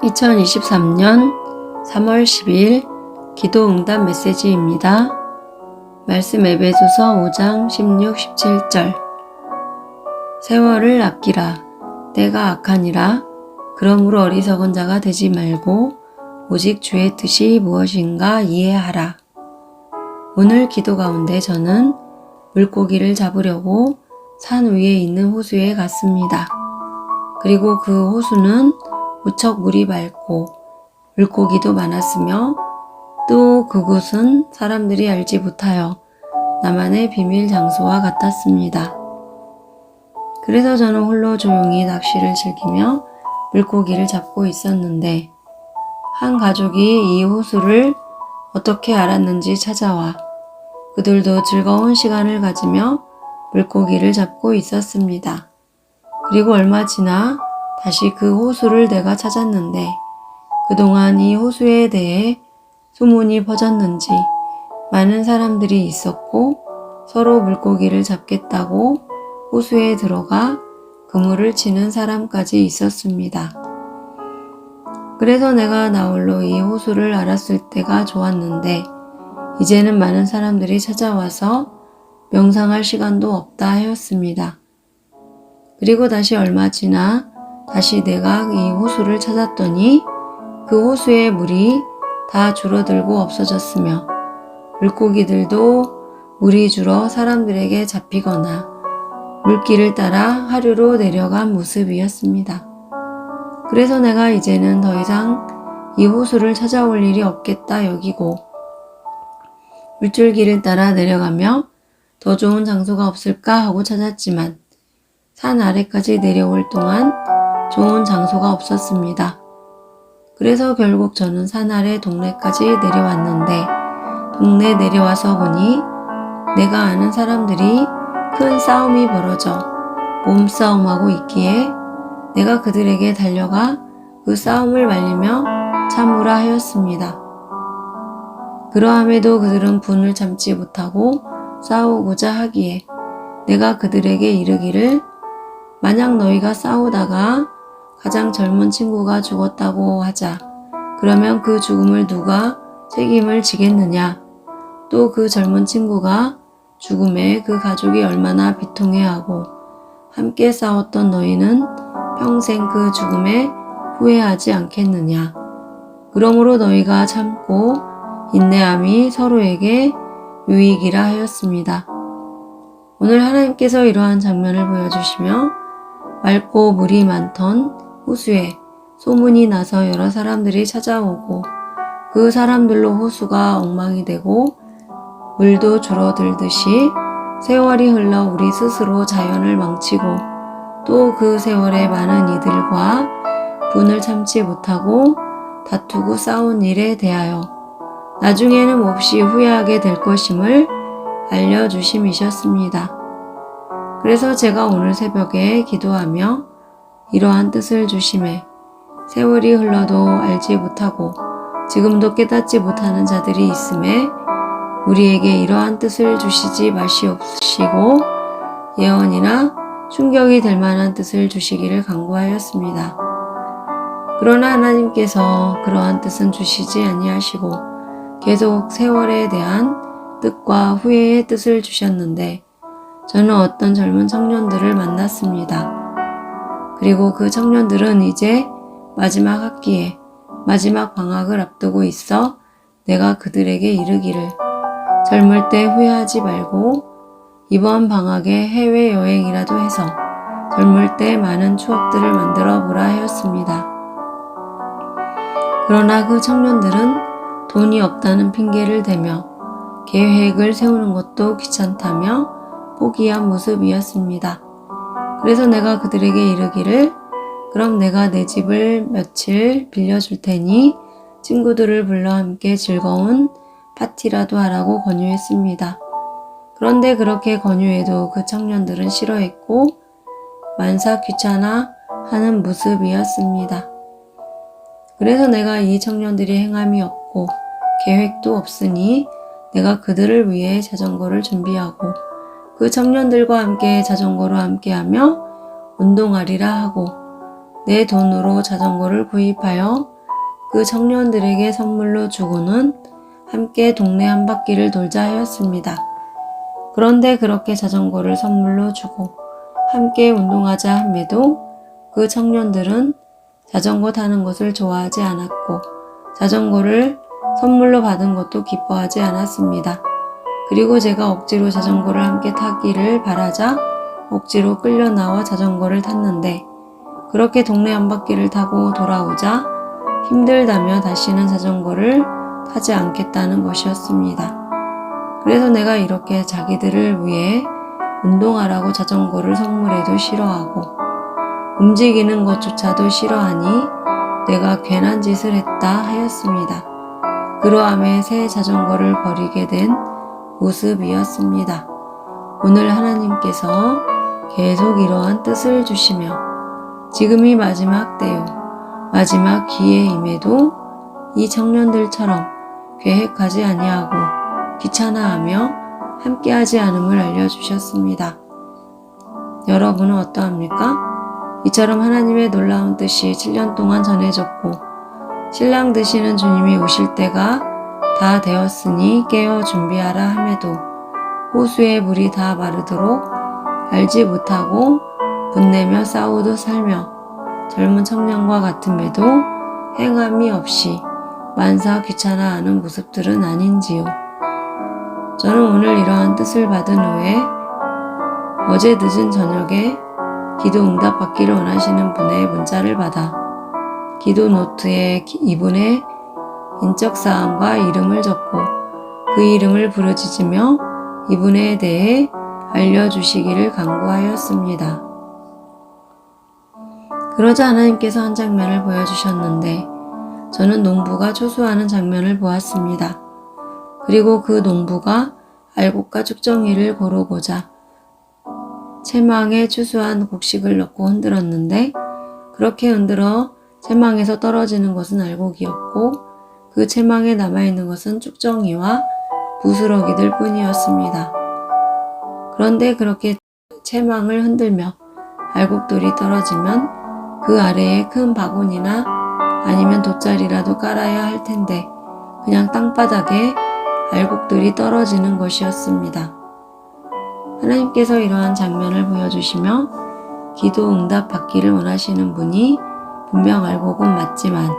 2023년 3월 10일 기도응답 메시지입니다. 말씀 에베소서 5장 16, 17절. 세월을 아끼라. 때가 악하니라. 그러므로 어리석은 자가 되지 말고 오직 주의 뜻이 무엇인가 이해하라. 오늘 기도 가운데 저는 물고기를 잡으려고 산 위에 있는 호수에 갔습니다. 그리고 그 호수는 무척 물이 맑고 물고기도 많았으며 또 그곳은 사람들이 알지 못하여 나만의 비밀 장소와 같았습니다. 그래서 저는 홀로 조용히 낚시를 즐기며 물고기를 잡고 있었는데 한 가족이 이 호수를 어떻게 알았는지 찾아와 그들도 즐거운 시간을 가지며 물고기를 잡고 있었습니다. 그리고 얼마 지나 다시 그 호수를 내가 찾았는데 그동안 이 호수에 대해 소문이 퍼졌는지 많은 사람들이 있었고 서로 물고기를 잡겠다고 호수에 들어가 그물을 치는 사람까지 있었습니다. 그래서 내가 나홀로 이 호수를 알았을 때가 좋았는데 이제는 많은 사람들이 찾아와서 명상할 시간도 없다 하였습니다. 그리고 다시 얼마 지나 다시 내가 이 호수를 찾았더니 그 호수의 물이 다 줄어들고 없어졌으며 물고기들도 물이 줄어 사람들에게 잡히거나 물길을 따라 하류로 내려간 모습이었습니다. 그래서 내가 이제는 더 이상 이 호수를 찾아올 일이 없겠다 여기고 물줄기를 따라 내려가며 더 좋은 장소가 없을까 하고 찾았지만 산 아래까지 내려올 동안 좋은 장소가 없었습니다. 그래서 결국 저는 산 아래 동네까지 내려왔는데 동네 내려와서 보니 내가 아는 사람들이 큰 싸움이 벌어져 몸싸움하고 있기에 내가 그들에게 달려가 그 싸움을 말리며 참으라 하였습니다. 그러함에도 그들은 분을 참지 못하고 싸우고자 하기에 내가 그들에게 이르기를 만약 너희가 싸우다가 가장 젊은 친구가 죽었다고 하자. 그러면 그 죽음을 누가 책임을 지겠느냐? 또 그 젊은 친구가 죽음에 그 가족이 얼마나 비통해하고 함께 싸웠던 너희는 평생 그 죽음에 후회하지 않겠느냐? 그러므로 너희가 참고 인내함이 서로에게 유익이라 하였습니다. 오늘 하나님께서 이러한 장면을 보여주시며 맑고 물이 많던 호수에 소문이 나서 여러 사람들이 찾아오고 그 사람들로 호수가 엉망이 되고 물도 줄어들듯이 세월이 흘러 우리 스스로 자연을 망치고 또 그 세월에 많은 이들과 분을 참지 못하고 다투고 싸운 일에 대하여 나중에는 몹시 후회하게 될 것임을 알려주심이셨습니다. 그래서 제가 오늘 새벽에 기도하며 이러한 뜻을 주심에 세월이 흘러도 알지 못하고 지금도 깨닫지 못하는 자들이 있음에 우리에게 이러한 뜻을 주시지 마시옵시고 예언이나 충격이 될 만한 뜻을 주시기를 간구하였습니다. 그러나 하나님께서 그러한 뜻은 주시지 아니하시고 계속 세월에 대한 뜻과 후회의 뜻을 주셨는데 저는 어떤 젊은 청년들을 만났습니다. 그리고 그 청년들은 이제 마지막 학기에 마지막 방학을 앞두고 있어 내가 그들에게 이르기를 젊을 때 후회하지 말고 이번 방학에 해외여행이라도 해서 젊을 때 많은 추억들을 만들어 보라 하였습니다. 그러나 그 청년들은 돈이 없다는 핑계를 대며 계획을 세우는 것도 귀찮다며 포기한 모습이었습니다. 그래서 내가 그들에게 이르기를 그럼 내가 내 집을 며칠 빌려줄 테니 친구들을 불러 함께 즐거운 파티라도 하라고 권유했습니다. 그런데 그렇게 권유해도 그 청년들은 싫어했고 만사 귀찮아 하는 모습이었습니다. 그래서 내가 이 청년들이 행함이 없고 계획도 없으니 내가 그들을 위해 자전거를 준비하고 그 청년들과 함께 자전거로 함께하며 운동하리라 하고 내 돈으로 자전거를 구입하여 그 청년들에게 선물로 주고는 함께 동네 한 바퀴를 돌자 하였습니다. 그런데 그렇게 자전거를 선물로 주고 함께 운동하자 함에도 그 청년들은 자전거 타는 것을 좋아하지 않았고 자전거를 선물로 받은 것도 기뻐하지 않았습니다. 그리고 제가 억지로 자전거를 함께 타기를 바라자 억지로 끌려 나와 자전거를 탔는데 그렇게 동네 한 바퀴를 타고 돌아오자 힘들다며 다시는 자전거를 타지 않겠다는 것이었습니다. 그래서 내가 이렇게 자기들을 위해 운동하라고 자전거를 선물해도 싫어하고 움직이는 것조차도 싫어하니 내가 괜한 짓을 했다 하였습니다. 그러함에 새 자전거를 버리게 된 모습이었습니다. 오늘 하나님께서 계속 이러한 뜻을 주시며 지금이 마지막 때요 마지막 기회임에도 이 청년들처럼 계획하지 아니하고 귀찮아하며 함께하지 않음을 알려주셨습니다. 여러분은 어떠합니까? 이처럼 하나님의 놀라운 뜻이 7년 동안 전해졌고 신랑 되시는 주님이 오실 때가 다 되었으니 깨어 준비하라 함에도 호수의 물이 다 마르도록 알지 못하고 분내며 싸우도 살며 젊은 청년과 같음에도 행함이 없이 만사 귀찮아하는 모습들은 아닌지요. 저는 오늘 이러한 뜻을 받은 후에 어제 늦은 저녁에 기도 응답 받기를 원하시는 분의 문자를 받아 기도 노트에 이분의 인적사항과 이름을 적고 그 이름을 부르짖으며 이분에 대해 알려주시기를 간구하였습니다. 그러자 하나님께서 한 장면을 보여주셨는데 저는 농부가 초수하는 장면을 보았습니다. 그리고 그 농부가 알곡과 쭉정이를 고르고자 채망에 추수한 곡식을 넣고 흔들었는데 그렇게 흔들어 채망에서 떨어지는 것은 알곡이었고 그 채망에 남아있는 것은 쭉정이와 부스러기들 뿐이었습니다. 그런데 그렇게 채망을 흔들며 알곡들이 떨어지면 그 아래에 큰 바구니나 아니면 돗자리라도 깔아야 할 텐데 그냥 땅바닥에 알곡들이 떨어지는 것이었습니다. 하나님께서 이러한 장면을 보여주시며 기도 응답 받기를 원하시는 분이 분명 알곡은 맞지만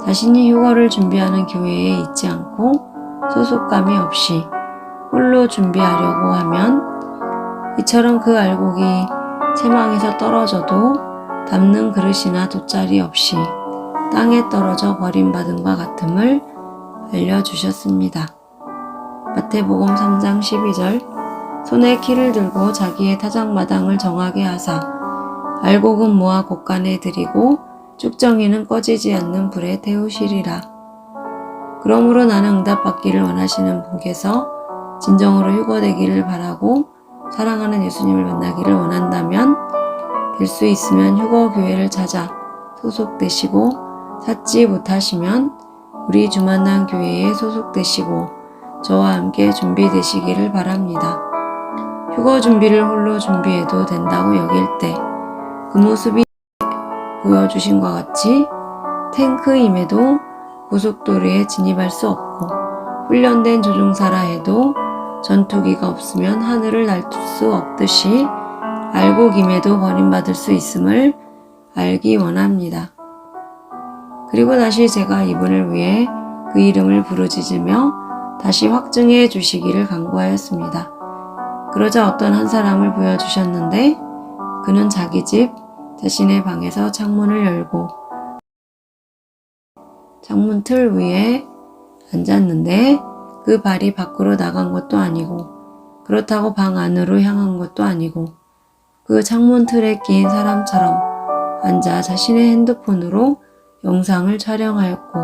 자신이 휴거를 준비하는 교회에 있지 않고 소속감이 없이 홀로 준비하려고 하면 이처럼 그 알곡이 채망에서 떨어져도 담는 그릇이나 돗자리 없이 땅에 떨어져 버림받음과 같음을 알려주셨습니다. 마태복음 3장 12절 손에 키를 들고 자기의 타작마당을 정하게 하사 알곡은 모아 곳간에 들이고 쭉정이는 꺼지지 않는 불에 태우시리라. 그러므로 나는 응답받기를 원하시는 분께서 진정으로 휴거되기를 바라고 사랑하는 예수님을 만나기를 원한다면 될 수 있으면 휴거교회를 찾아 소속되시고 찾지 못하시면 우리 주만난 교회에 소속되시고 저와 함께 준비되시기를 바랍니다. 휴거 준비를 홀로 준비해도 된다고 여길 때 그 모습이 보여주신 것 같이 탱크임에도 고속도로에 진입할 수 없고 훈련된 조종사라 해도 전투기가 없으면 하늘을 날 수 없듯이 알곡임에도 버림받을 수 있음을 알기 원합니다. 그리고 다시 제가 이분을 위해 그 이름을 부르짖으며 다시 확증해 주시기를 간구하였습니다. 그러자 어떤 한 사람을 보여주셨는데 그는 자기 집 자신의 방에서 창문을 열고 창문 틀 위에 앉았는데 그 발이 밖으로 나간 것도 아니고 그렇다고 방 안으로 향한 것도 아니고 그 창문 틀에 낀 사람처럼 앉아 자신의 핸드폰으로 영상을 촬영하였고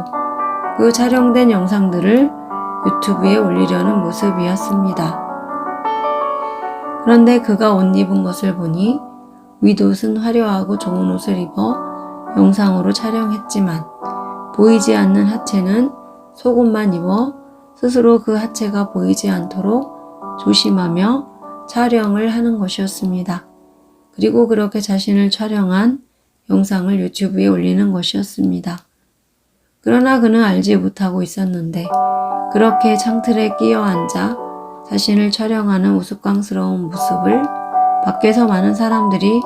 그 촬영된 영상들을 유튜브에 올리려는 모습이었습니다. 그런데 그가 옷 입은 것을 보니 윗옷은 화려하고 좋은 옷을 입어 영상으로 촬영했지만 보이지 않는 하체는 속옷만 입어 스스로 그 하체가 보이지 않도록 조심하며 촬영을 하는 것이었습니다. 그리고 그렇게 자신을 촬영한 영상을 유튜브에 올리는 것이었습니다. 그러나 그는 알지 못하고 있었는데 그렇게 창틀에 끼어 앉아 자신을 촬영하는 우스꽝스러운 모습을 밖에서 많은 사람들이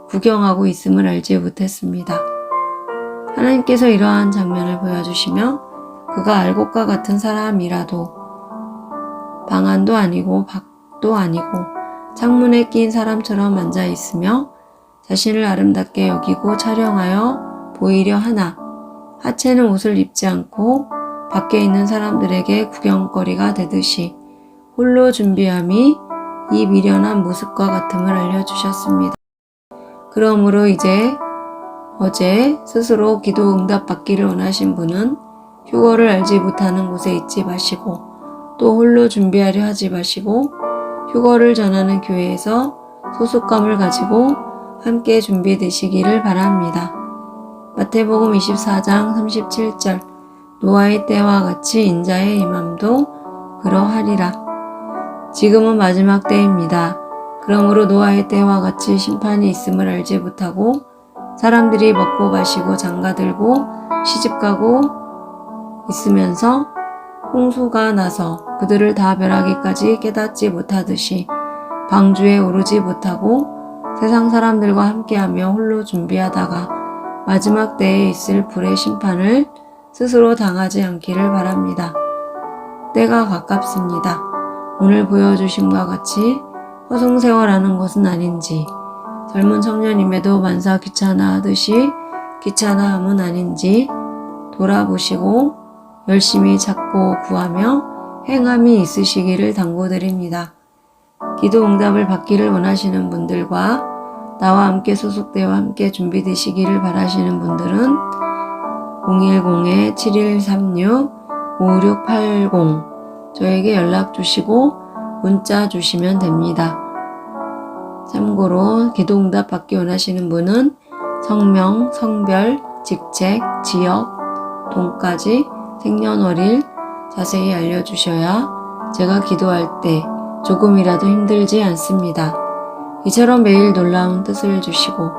구경하고 있음을 알지 못했습니다. 하나님께서 이러한 장면을 보여주시며 그가 알 것과 같은 사람이라도 방 안도 아니고 밖도 아니고 창문에 낀 사람처럼 앉아 있으며 자신을 아름답게 여기고 촬영하여 보이려 하나 하체는 옷을 입지 않고 밖에 있는 사람들에게 구경거리가 되듯이 홀로 준비함이 이 미련한 모습과 같음을 알려주셨습니다. 그러므로 어제 스스로 기도 응답 받기를 원하신 분은 휴거를 알지 못하는 곳에 있지 마시고 또 홀로 준비하려 하지 마시고 휴거를 전하는 교회에서 소속감을 가지고 함께 준비되시기를 바랍니다. 마태복음 24장 37절 노아의 때와 같이 인자의 임함도 그러하리라. 지금은 마지막 때입니다. 그러므로 노아의 때와 같이 심판이 있음을 알지 못하고 사람들이 먹고 마시고 장가들고 시집가고 있으면서 홍수가 나서 그들을 다 멸하기까지 깨닫지 못하듯이 방주에 오르지 못하고 세상 사람들과 함께하며 홀로 준비하다가 마지막 때에 있을 불의 심판을 스스로 당하지 않기를 바랍니다. 때가 가깝습니다. 오늘 보여주심과 같이 허송세월하는 것은 아닌지 젊은 청년임에도 만사 귀찮아하듯이 귀찮아함은 아닌지 돌아보시고 열심히 찾고 구하며 행함이 있으시기를 당부드립니다. 기도 응답을 받기를 원하시는 분들과 나와 함께 소속되어 함께 준비되시기를 바라시는 분들은 010-7136-5680 저에게 연락 주시고 문자 주시면 됩니다. 참고로 기도 응답 받기 원하시는 분은 성명, 성별, 직책, 지역, 돈까지 생년월일 자세히 알려주셔야 제가 기도할 때 조금이라도 힘들지 않습니다. 이처럼 매일 놀라운 뜻을 주시고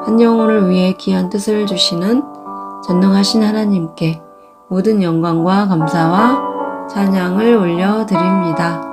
한 영혼을 위해 귀한 뜻을 주시는 전능하신 하나님께 모든 영광과 감사와 찬양을 올려드립니다.